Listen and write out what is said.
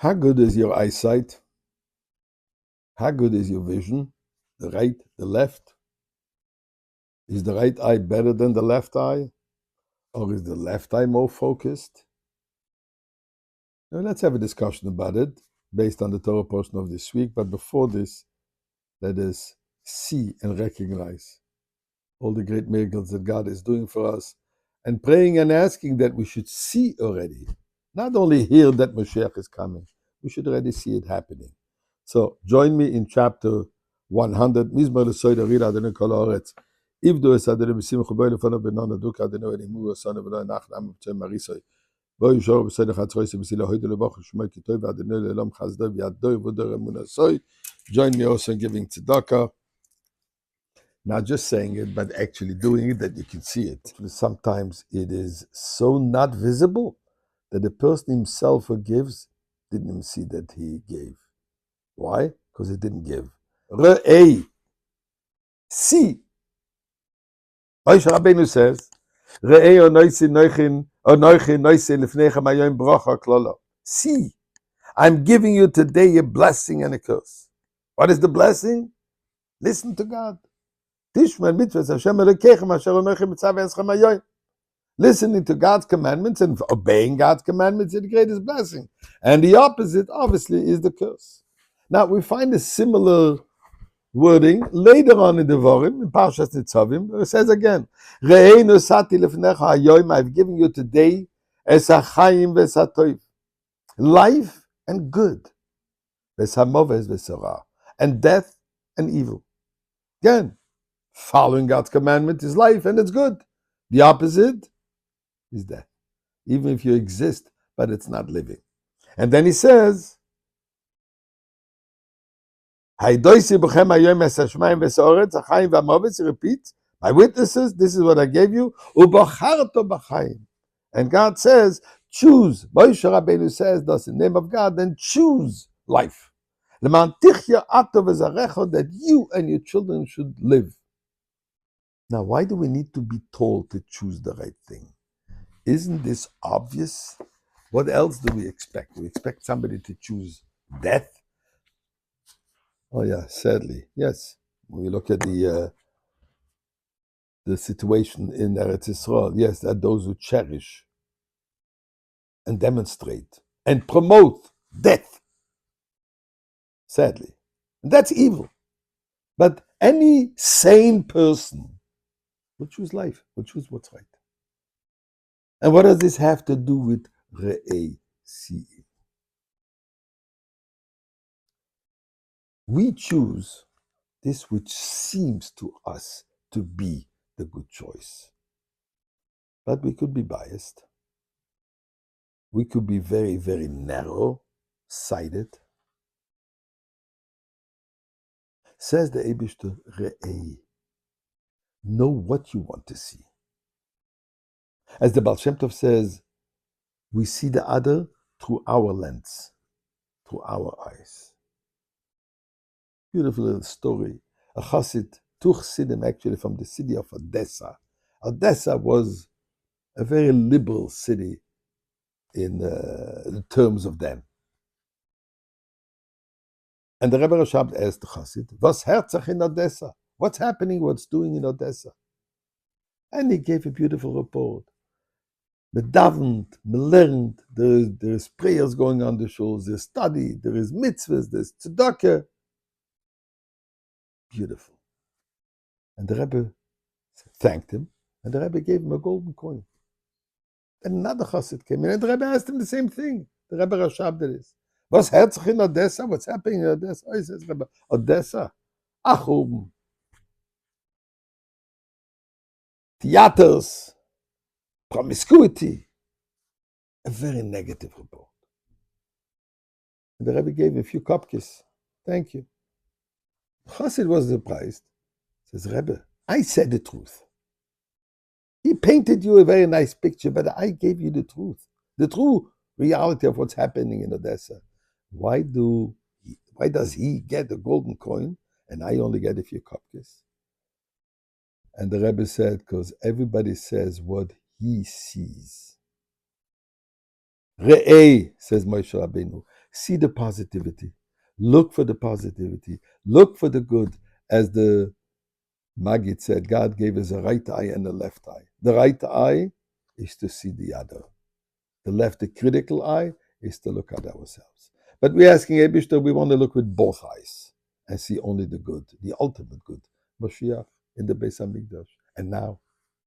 How good is your eyesight? How good is your vision? The right, the left? Is the right eye better than the left eye? Or is the left eye more focused? Now, let's have a discussion about it based on the Torah portion of this week. But before this, let us see and recognize all the great miracles that God is doing for us and praying and asking that we should see already. Not only hear that Mashiach is coming, we should already see it happening. So join me in chapter 100. Mizmor l'soida rila adonai kol haaretz. Ivdu es adonai b'simcha bo lefanav b'non aduk adonai elimu osanu v'lo enach nam b'tzem marisoi. Bo yishor b'seder chatzrois b'sila hoidu levach shmoi kitoi v'adonai le'olam chazdoi v'yadoi v'odor emunasoi. Join me also in giving tzedakah. Not just saying it, but actually doing it, that you can see it. Sometimes it is so not visible that the person himself who gives didn't even see that he gave. Why? Because he didn't give. Re'ei. See. Moshe Rabbeinu says, Re'ei onoisi noichin noisi lifnechem hayoim bracha klolo. See, I'm giving you today a blessing and a curse. What is the blessing? Listen to God. Listening to God's commandments and obeying God's commandments is the greatest blessing. And the opposite, obviously, is the curse. Now, we find a similar wording later on in the Devarim, in Parshas Nitzavim. It says again, I've given you today life and good, and death and evil. Again, following God's commandment is life and it's good. The opposite is death. Even if you exist, but it's not living. And then he says, he repeats, my witnesses, this is what I gave you. And God says, choose. Moshe Rabbeinu says, that's the name of God, then choose life. That you and your children should live. Now, why do we need to be told to choose the right thing? Isn't this obvious? What else do we expect? We expect somebody to choose death? Oh yeah, sadly, yes. When we look at the situation in Eretz Yisrael, yes, there are those who cherish and demonstrate and promote death. Sadly. And that's evil. But any sane person will choose life, will choose what's right. And what does this have to do with Re'ei Si? We choose this which seems to us to be the good choice. But we could be biased. We could be very, very narrow-sighted. Says the Eibishter, Re'ei. Know what you want to see. As the Baal Shem Tov says, we see the other through our lens, through our eyes. Beautiful little story. A chassid, two chassidim actually from the city of Odessa. Odessa was a very liberal city in the terms of them. And the Rebbe Rashab asked the chassid, "Was herzach in Odessa? What's happening? What's doing in Odessa?" And he gave a beautiful report. Me davened, me learned, there is prayers going on the shuls, there's study, there is mitzvahs, there's tzedakah. Beautiful. And the Rebbe thanked him, and the Rebbe gave him a golden coin. And another chassid came in, and the Rebbe asked him the same thing. The Rebbe Rashab did this. Was herzach in Odessa? What's happening in Odessa? Oh, he says, Rebbe, Odessa? Ach, oben. Theaters, promiscuity. A very negative report. And the Rebbe gave him a few kopkis. Thank you. Chassid was surprised. He says, Rebbe, I said the truth. He painted you a very nice picture, but I gave you the truth. The true reality of what's happening in Odessa. Why does he get a golden coin and I only get a few kopkis? And the Rebbe said, because everybody says what he sees. Re'ei, says Moshe Rabbeinu. See the positivity. Look for the positivity. Look for the good. As the Maggid said, God gave us a right eye and a left eye. The right eye is to see the other. The left, the critical eye, is to look at ourselves. But we're asking Ebishter, we want to look with both eyes and see only the good, the ultimate good. Mashiach in the Beis Hamikdash. And now